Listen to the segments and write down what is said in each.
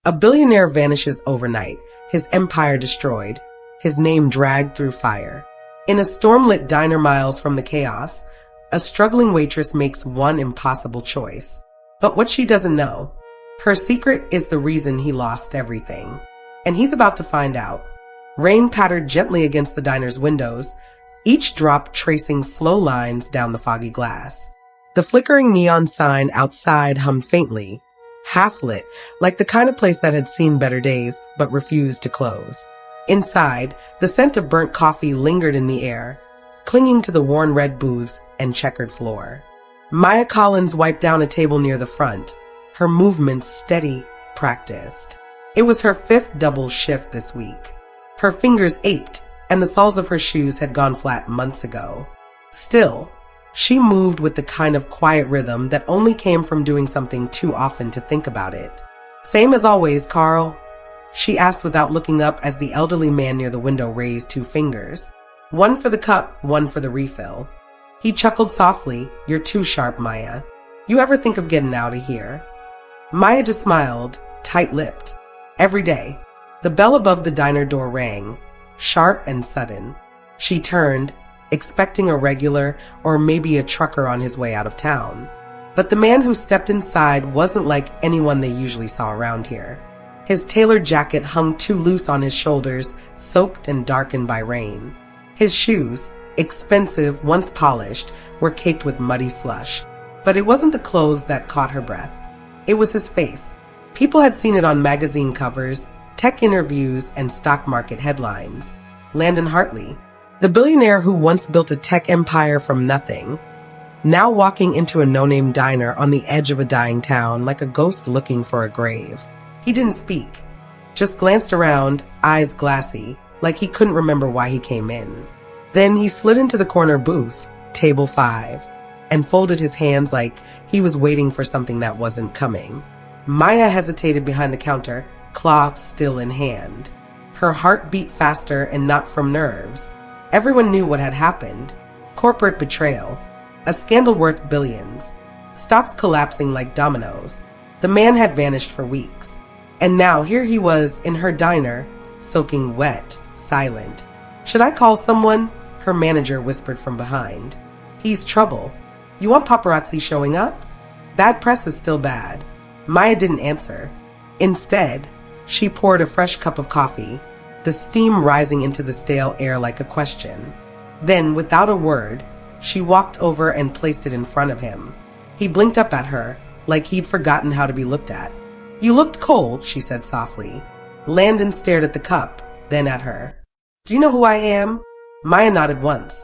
A billionaire vanishes overnight, his empire destroyed, his name dragged through fire. In a storm-lit diner miles from the chaos, a struggling waitress makes one impossible choice. But what she doesn't know, her secret is the reason he lost everything. And he's about to find out. Rain pattered gently against the diner's windows, each drop tracing slow lines down the foggy glass. The flickering neon sign outside hummed faintly, half-lit, like the kind of place that had seen better days but refused to close. Inside, the scent of burnt coffee lingered in the air, clinging to the worn red booths and checkered floor. Maya Collins wiped down a table near the front, her movements steady, practiced. It was her fifth double shift this week. Her fingers ached, and the soles of her shoes had gone flat months ago. Still, she moved with the kind of quiet rhythm that only came from doing something too often to think about it. "Same as always, Carl?" she asked without looking up as the elderly man near the window raised two fingers. One for the cup, one for the refill. He chuckled softly. "You're too sharp, Maya. You ever think of getting out of here?" Maya just smiled, tight-lipped. Every day, the bell above the diner door rang, sharp and sudden. She turned, expecting a regular or maybe a trucker on his way out of town. But the man who stepped inside wasn't like anyone they usually saw around here. His tailored jacket hung too loose on his shoulders, soaked and darkened by rain. His shoes, expensive, once polished, were caked with muddy slush. But it wasn't the clothes that caught her breath. It was his face. People had seen it on magazine covers, tech interviews, and stock market headlines. Landon Hartley, the billionaire who once built a tech empire from nothing, now walking into a no-name diner on the edge of a dying town like a ghost looking for a grave. He didn't speak, just glanced around, eyes glassy, like he couldn't remember why he came in. Then he slid into the corner booth, table 5, and folded his hands like he was waiting for something that wasn't coming. Maya hesitated behind the counter, cloth still in hand. Her heart beat faster and not from nerves. Everyone knew what had happened. Corporate betrayal. A scandal worth billions. Stocks collapsing like dominoes. The man had vanished for weeks. And now here he was in her diner, soaking wet, silent. "Should I call someone?" her manager whispered from behind. "He's trouble. You want paparazzi showing up?" "Bad press is still bad." Maya didn't answer. Instead, she poured a fresh cup of coffee, the steam rising into the stale air like a question. Then, without a word, she walked over and placed it in front of him. He blinked up at her, like he'd forgotten how to be looked at. "You looked cold," she said softly. Landon stared at the cup, then at her. "Do you know who I am?" Maya nodded once.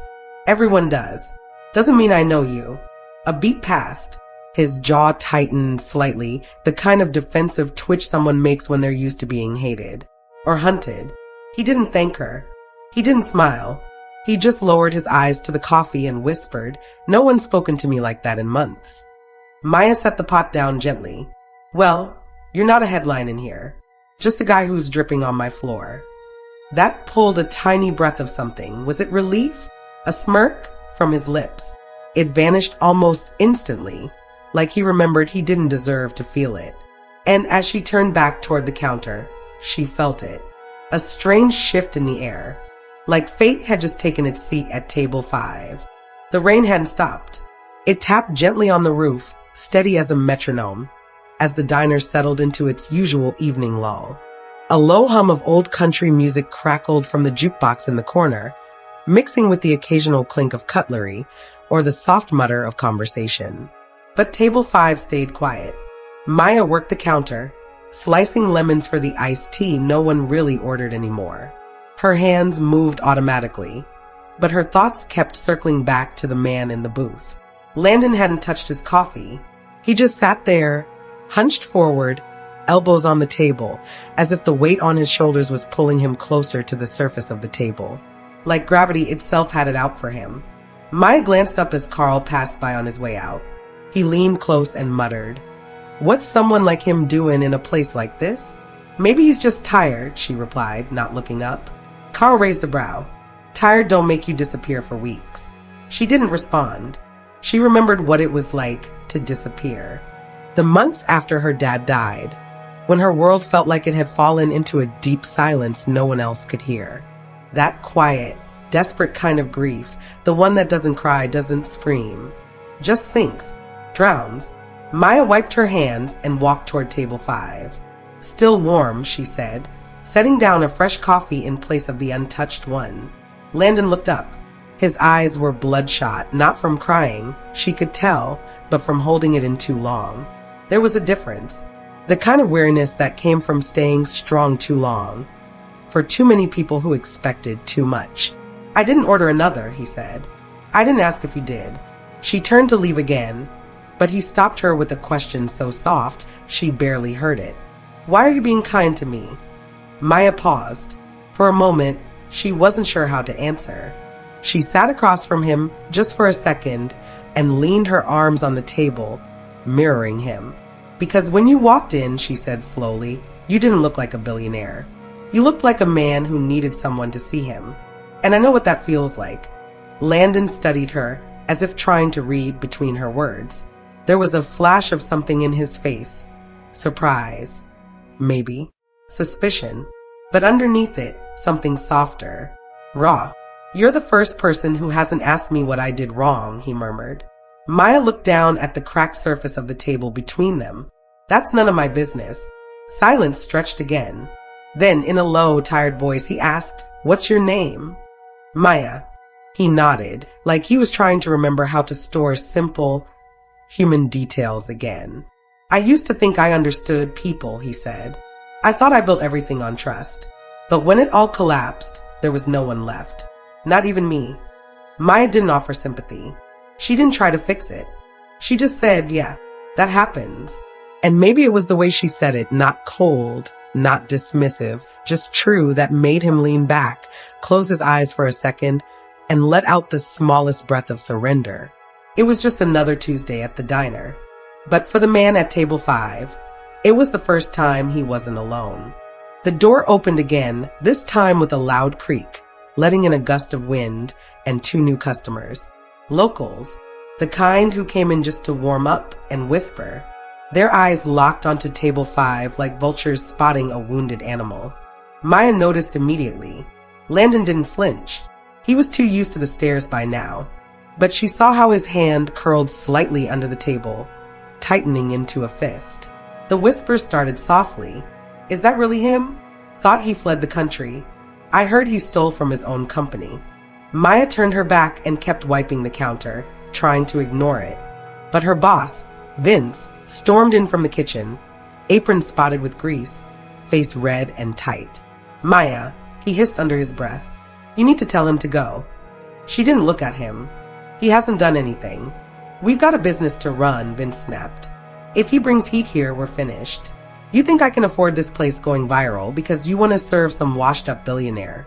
"Everyone does. Doesn't mean I know you." A beat passed. His jaw tightened slightly, the kind of defensive twitch someone makes when they're used to being hated. Or hunted. He didn't thank her. He didn't smile. He just lowered his eyes to the coffee and whispered, "No one's spoken to me like that in months." Maya set the pot down gently. "Well, you're not a headline in here. Just a guy who's dripping on my floor." That pulled a tiny breath of something. Was it relief? A smirk? From his lips. It vanished almost instantly, like he remembered he didn't deserve to feel it. And as she turned back toward the counter, she felt it. A strange shift in the air, like fate had just taken its seat at table 5. The rain hadn't stopped. It tapped gently on the roof, steady as a metronome, as the diner settled into its usual evening lull. A low hum of old country music crackled from the jukebox in the corner, mixing with the occasional clink of cutlery or the soft mutter of conversation. But table 5 stayed quiet. Maya worked the counter, slicing lemons for the iced tea no one really ordered anymore. Her hands moved automatically, but her thoughts kept circling back to the man in the booth. Landon hadn't touched his coffee. He just sat there, hunched forward, elbows on the table, as if the weight on his shoulders was pulling him closer to the surface of the table. Like gravity itself had it out for him. Maya glanced up as Carl passed by on his way out. He leaned close and muttered, "What's someone like him doing in a place like this?" "Maybe he's just tired," she replied, not looking up. Carl raised a brow. "Tired don't make you disappear for weeks." She didn't respond. She remembered what it was like to disappear. The months after her dad died, when her world felt like it had fallen into a deep silence no one else could hear. That quiet, desperate kind of grief, the one that doesn't cry, doesn't scream, just sinks, drowns. Maya wiped her hands and walked toward table 5. Still warm, she said, setting down a fresh coffee in place of the untouched one. Landon looked up. His eyes were bloodshot, not from crying, she could tell, but from holding it in too long. There was a difference. The kind of weariness that came from staying strong too long. For too many people who expected too much. I didn't order another, he said. I didn't ask if you did. She turned to leave again, but he stopped her with a question so soft she barely heard it. Why are you being kind to me? Maya paused. For a moment, she wasn't sure how to answer. She sat across from him just for a second and leaned her arms on the table, mirroring him. Because when you walked in, she said slowly, you didn't look like a billionaire. You looked like a man who needed someone to see him. And I know what that feels like. Landon studied her, as if trying to read between her words. There was a flash of something in his face. Surprise. Maybe. Suspicion. But underneath it, something softer. Raw. You're the first person who hasn't asked me what I did wrong, he murmured. Maya looked down at the cracked surface of the table between them. That's none of my business. Silence stretched again. Then, in a low, tired voice, he asked, what's your name? Maya. He nodded, like he was trying to remember how to store simple, human details again. I used to think I understood people, he said. I thought I built everything on trust. But when it all collapsed, there was no one left. Not even me. Maya didn't offer sympathy. She didn't try to fix it. She just said, yeah, that happens. And maybe it was the way she said it, not cold, not dismissive, just true, that made him lean back, close his eyes for a second, and let out the smallest breath of surrender. It was just another Tuesday at the diner. But for the man at table 5, it was the first time he wasn't alone. The door opened again, this time with a loud creak, letting in a gust of wind and 2 new customers. Locals, the kind who came in just to warm up and whisper. Their eyes locked onto table 5 like vultures spotting a wounded animal. Maya noticed immediately. Landon didn't flinch. He was too used to the stares by now. But she saw how his hand curled slightly under the table, tightening into a fist. The whispers started softly. Is that really him? Thought he fled the country. I heard he stole from his own company. Maya turned her back and kept wiping the counter, trying to ignore it. But her boss, Vince, stormed in from the kitchen, apron spotted with grease, face red and tight. Maya, he hissed under his breath. You need to tell him to go. She didn't look at him. He hasn't done anything. We've got a business to run, Vince snapped. If he brings heat here, we're finished. You think I can afford this place going viral because you want to serve some washed-up billionaire.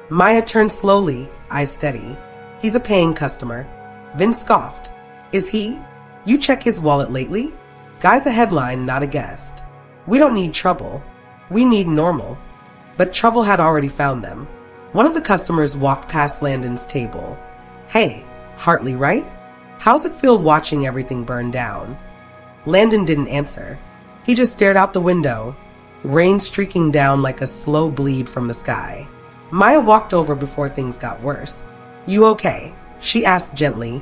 Maya turned slowly, eyes steady. He's a paying customer. Vince scoffed. Is he? You check his wallet lately? Guy's a headline, not a guest. We don't need trouble. We need normal. But trouble had already found them. One of the customers walked past Landon's table. Hey, Hartley, right? How's it feel watching everything burn down? Landon didn't answer. He just stared out the window, rain streaking down like a slow bleed from the sky. Maya walked over before things got worse. You okay? She asked gently,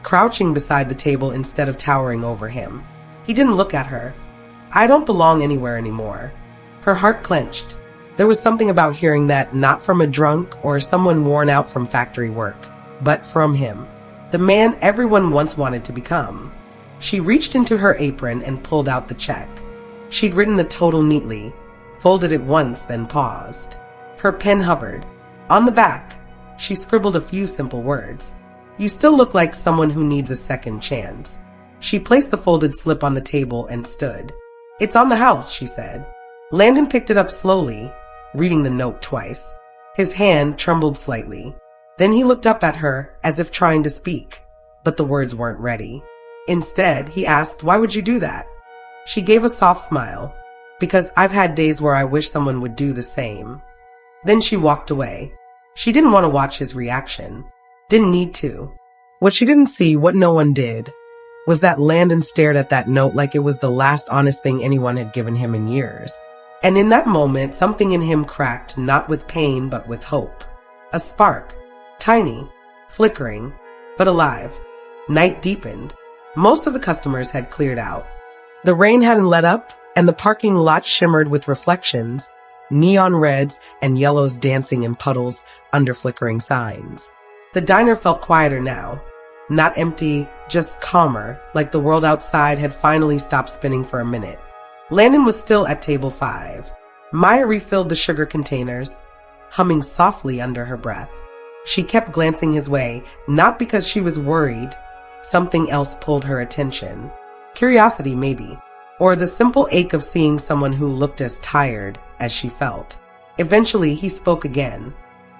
crouching beside the table instead of towering over him. He didn't look at her. I don't belong anywhere anymore. Her heart clenched. There was something about hearing that not from a drunk or someone worn out from factory work, but from him, the man everyone once wanted to become. She reached into her apron and pulled out the check. She'd written the total neatly, folded it once, then paused. Her pen hovered. On the back, she scribbled a few simple words. You still look like someone who needs a second chance. She placed the folded slip on the table and stood. It's on the house, she said. Landon picked it up slowly, reading the note twice. His hand trembled slightly. Then he looked up at her as if trying to speak, but the words weren't ready. Instead, he asked, why would you do that? She gave a soft smile. Because I've had days where I wish someone would do the same. Then she walked away. She didn't want to watch his reaction. Didn't need to. What she didn't see, what no one did, was that Landon stared at that note like it was the last honest thing anyone had given him in years. And in that moment, something in him cracked, not with pain, but with hope. A spark. Tiny. Flickering. But alive. Night deepened. Most of the customers had cleared out. The rain hadn't let up, and the parking lot shimmered with reflections, neon reds and yellows dancing in puddles under flickering signs. The diner felt quieter now. Not empty, just calmer, like the world outside had finally stopped spinning for a minute. Landon was still at table 5. Maya refilled the sugar containers, humming softly under her breath. She kept glancing his way, not because she was worried. Something else pulled her attention. Curiosity, maybe. Or the simple ache of seeing someone who looked as tired as she felt. Eventually, he spoke again.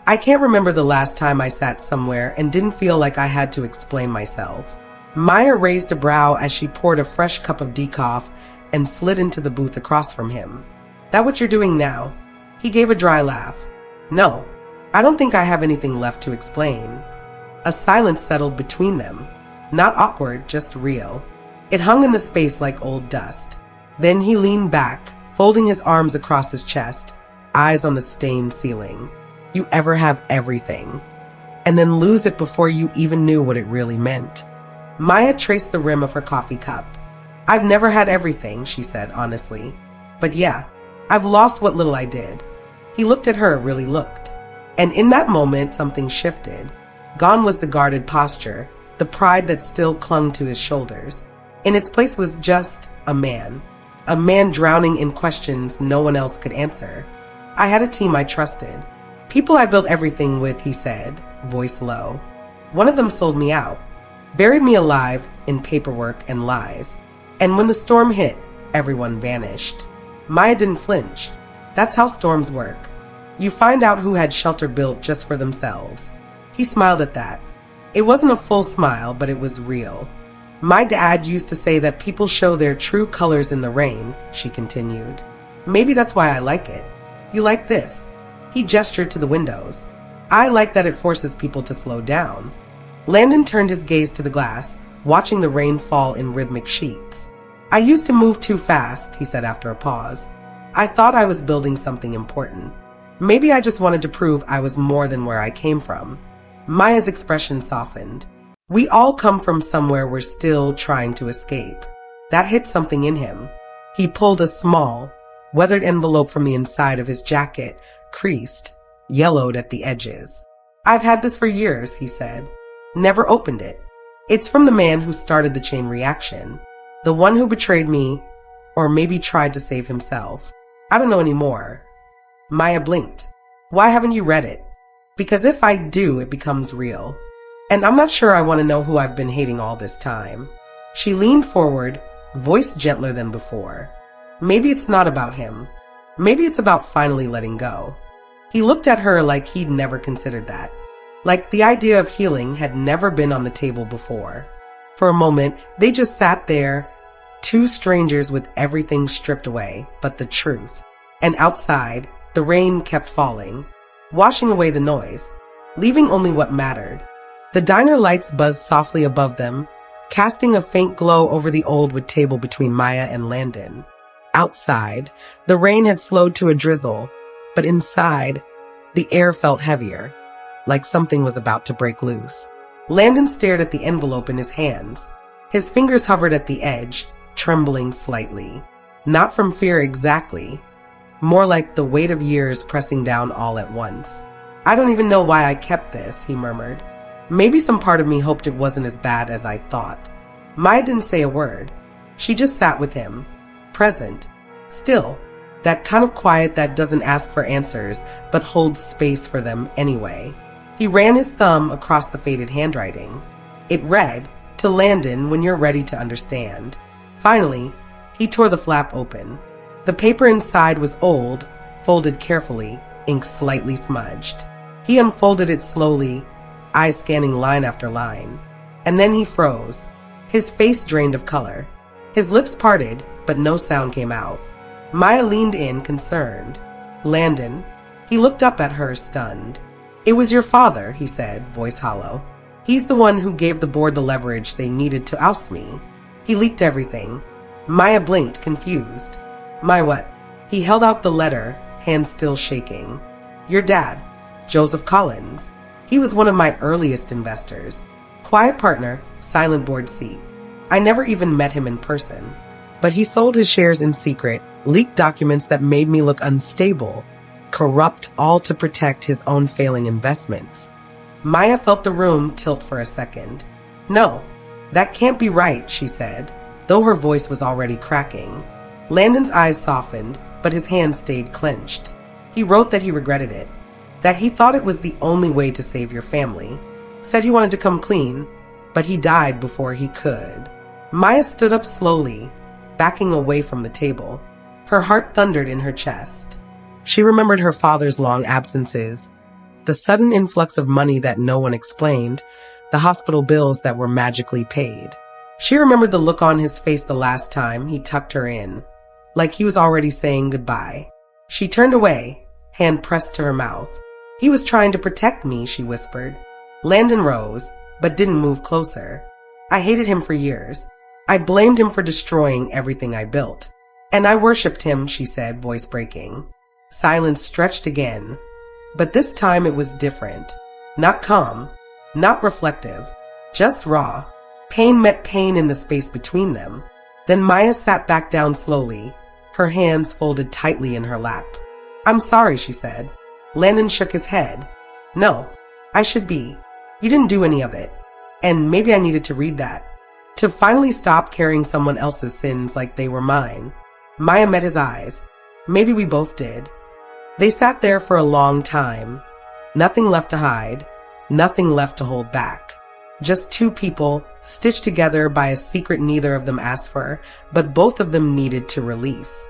I can't remember the last time I sat somewhere and didn't feel like I had to explain myself. Maya raised a brow as she poured a fresh cup of decaf and slid into the booth across from him. That what you're doing now? He gave a dry laugh. No, I don't think I have anything left to explain. A silence settled between them. Not awkward, just real. It hung in the space like old dust. Then he leaned back, folding his arms across his chest, eyes on the stained ceiling. You ever have everything, and then lose it before you even knew what it really meant? Maya traced the rim of her coffee cup. I've never had everything, she said honestly. But yeah, I've lost what little I did. He looked at her, really looked. And in that moment, something shifted. Gone was the guarded posture, the pride that still clung to his shoulders. In its place was just a man drowning in questions no one else could answer. I had a team I trusted. People I built everything with, he said, voice low. One of them sold me out, buried me alive in paperwork and lies. And when the storm hit, everyone vanished. Maya didn't flinch. That's how storms work. You find out who had shelter built just for themselves. He smiled at that. It wasn't a full smile, but it was real. My dad used to say that people show their true colors in the rain, she continued. Maybe that's why I like it. You like this? He gestured to the windows. I like that it forces people to slow down. Landon turned his gaze to the glass, watching the rain fall in rhythmic sheets. I used to move too fast, he said after a pause. I thought I was building something important. Maybe I just wanted to prove I was more than where I came from. Maya's expression softened. We all come from somewhere we're still trying to escape. That hit something in him. He pulled a small, weathered envelope from the inside of his jacket, creased, yellowed at the edges. I've had this for years, he said. Never opened it. It's from the man who started the chain reaction. The one who betrayed me, or maybe tried to save himself. I don't know anymore. Maya blinked. Why haven't you read it? Because if I do, it becomes real. And I'm not sure I want to know who I've been hating all this time. She leaned forward, voice gentler than before. Maybe it's not about him. Maybe it's about finally letting go. He looked at her like he'd never considered that. Like the idea of healing had never been on the table before. For a moment, they just sat there, two strangers with everything stripped away but the truth. And outside, the rain kept falling, washing away the noise, leaving only what mattered. The diner lights buzzed softly above them, casting a faint glow over the old wood table between Maya and Landon. Outside, the rain had slowed to a drizzle, but inside, the air felt heavier, like something was about to break loose. Landon stared at the envelope in his hands. His fingers hovered at the edge, trembling slightly. Not from fear exactly, more like the weight of years pressing down all at once. I don't even know why I kept this, he murmured. Maybe some part of me hoped it wasn't as bad as I thought. Maya didn't say a word. She just sat with him, present, still, that kind of quiet that doesn't ask for answers, but holds space for them anyway. He ran his thumb across the faded handwriting. It read, "To Landon when you're ready to understand." Finally, he tore the flap open. The paper inside was old, folded carefully, ink slightly smudged. He unfolded it slowly, eyes scanning line after line. And then he froze, his face drained of color. His lips parted, but no sound came out. Maya leaned in, concerned. Landon. He looked up at her, stunned. It was your father, he said, voice hollow. He's the one who gave the board the leverage they needed to oust me. He leaked everything. Maya blinked, confused. My what? He held out the letter, hand still shaking. Your dad, Joseph Collins. He was one of my earliest investors. Quiet partner, silent board seat. I never even met him in person. But he sold his shares in secret, leaked documents that made me look unstable, corrupt, all to protect his own failing investments. Maya felt the room tilt for a second. No, that can't be right, she said, though her voice was already cracking. Landon's eyes softened, but his hand stayed clenched. He wrote that he regretted it, that he thought it was the only way to save your family. Said he wanted to come clean, but he died before he could. Maya stood up slowly, backing away from the table. Her heart thundered in her chest. She remembered her father's long absences, the sudden influx of money that no one explained, the hospital bills that were magically paid. She remembered the look on his face the last time he tucked her in, like he was already saying goodbye. She turned away, hand pressed to her mouth. He was trying to protect me, she whispered. Landon rose, but didn't move closer. I hated him for years. I blamed him for destroying everything I built. And I worshipped him, she said, voice breaking. Silence stretched again, but this time it was different. Not calm, not reflective, just raw. Pain met pain in the space between them. Then Maya sat back down slowly, her hands folded tightly in her lap. I'm sorry, she said. Landon shook his head. No, I should be. You didn't do any of it. And maybe I needed to read that, to finally stop carrying someone else's sins like they were mine. Maya met his eyes. Maybe we both did. They sat there for a long time. Nothing left to hide, nothing left to hold back. Just two people, stitched together by a secret neither of them asked for, but both of them needed to release.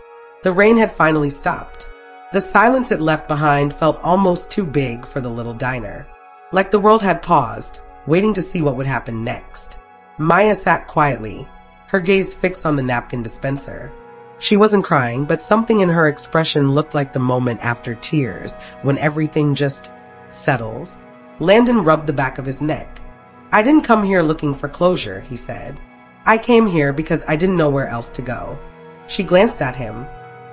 The rain had finally stopped. The silence it left behind felt almost too big for the little diner. Like the world had paused, waiting to see what would happen next. Maya sat quietly, her gaze fixed on the napkin dispenser. She wasn't crying, but something in her expression looked like the moment after tears, when everything just settles. Landon rubbed the back of his neck. I didn't come here looking for closure, he said. I came here because I didn't know where else to go. She glanced at him.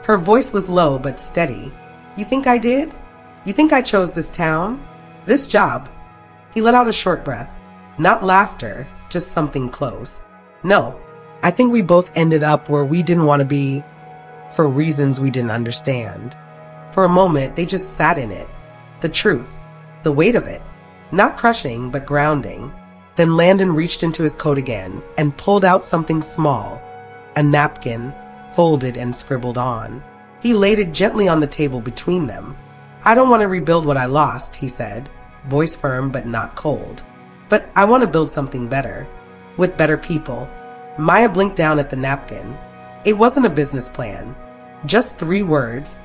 Her voice was low but steady. You think I did? You think I chose this town? This job? He let out a short breath. Not laughter, just something close. No. I think we both ended up where we didn't want to be, for reasons we didn't understand. For a moment, they just sat in it. The truth, the weight of it, not crushing, but grounding. Then Landon reached into his coat again and pulled out something small, a napkin, folded and scribbled on. He laid it gently on the table between them. I don't want to rebuild what I lost, he said, voice firm but not cold. But I want to build something better, with better people. Maya blinked down at the napkin. It wasn't a business plan. Just 3 words,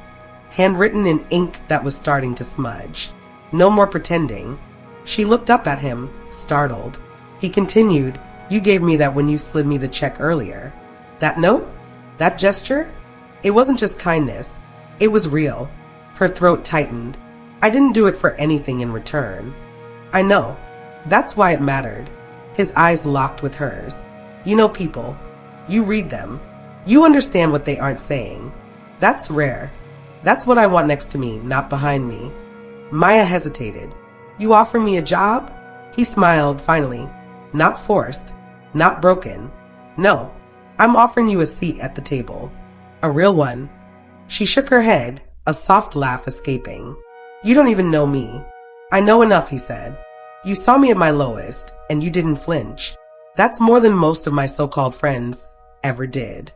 handwritten in ink that was starting to smudge. No more pretending. She looked up at him, startled. He continued, You gave me that when you slid me the check earlier. That note? That gesture? It wasn't just kindness. It was real. Her throat tightened. I didn't do it for anything in return. I know. That's why it mattered. His eyes locked with hers. You know people. You read them. You understand what they aren't saying. That's rare. That's what I want next to me, not behind me. Maya hesitated. You offer me a job? He smiled, finally. Not forced. Not broken. No. I'm offering you a seat at the table. A real one. She shook her head, a soft laugh escaping. You don't even know me. I know enough, he said. You saw me at my lowest, and you didn't flinch. That's more than most of my so-called friends ever did.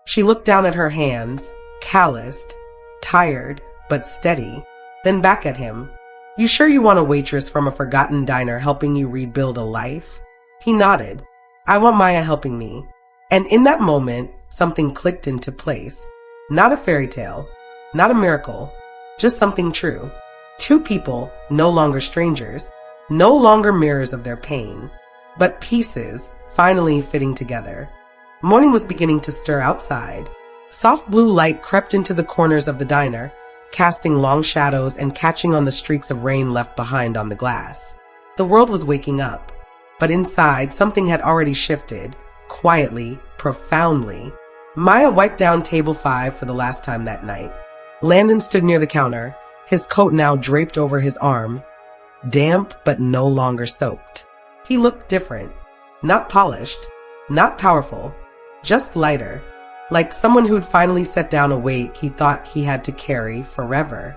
She looked down at her hands, calloused, tired, but steady, then back at him. You sure you want a waitress from a forgotten diner helping you rebuild a life? He nodded. I want Maya helping me. And in that moment, something clicked into place. Not a fairy tale, not a miracle, just something true. 2 people, no longer strangers, no longer mirrors of their pain, but pieces finally fitting together. Morning was beginning to stir outside. Soft blue light crept into the corners of the diner, casting long shadows and catching on the streaks of rain left behind on the glass. The world was waking up, but inside something had already shifted, quietly, profoundly. Maya wiped down table 5 for the last time that night. Landon stood near the counter, his coat now draped over his arm, damp but no longer soaked. He looked different. Not polished, not powerful, just lighter, like someone who'd finally set down a weight he thought he had to carry forever.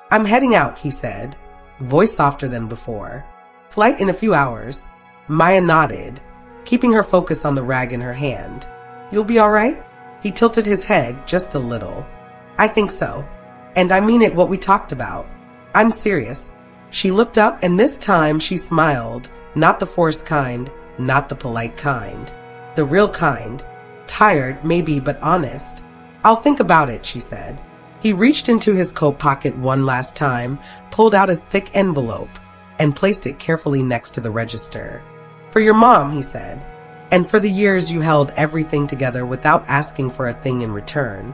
"I'm heading out," he said, voice softer than before. "Flight in a few hours." Maya nodded, keeping her focus on the rag in her hand. "You'll be all right?" He tilted his head just a little. "I think so. And I mean it, what we talked about. I'm serious." She looked up, and this time she smiled, not the forced kind, not the polite kind. The real kind. Tired, maybe, but honest. "I'll think about it," she said. He reached into his coat pocket one last time, pulled out a thick envelope, and placed it carefully next to the register. "For your mom," he said, "and for the years you held everything together without asking for a thing in return."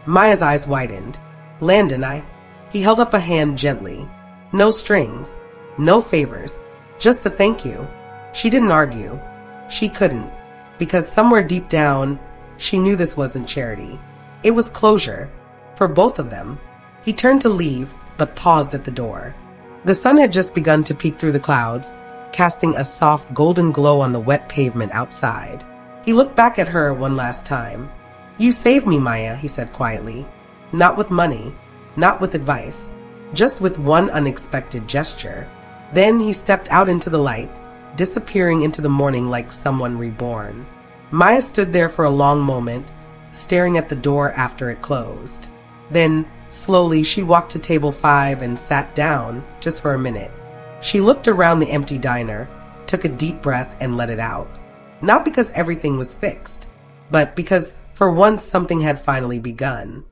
Maya's eyes widened. "Landon, He held up a hand gently. No strings, no favors, just a thank you. She didn't argue. She couldn't, because somewhere deep down, she knew this wasn't charity. It was closure, for both of them. He turned to leave, but paused at the door. The sun had just begun to peek through the clouds, casting a soft golden glow on the wet pavement outside. He looked back at her one last time. "You saved me, Maya," he said quietly. Not with money, not with advice, just with one unexpected gesture. Then he stepped out into the light, disappearing into the morning like someone reborn. Maya stood there for a long moment, staring at the door after it closed. Then, slowly, she walked to table 5 and sat down, just for a minute. She looked around the empty diner, took a deep breath and let it out. Not because everything was fixed, but because for once something had finally begun.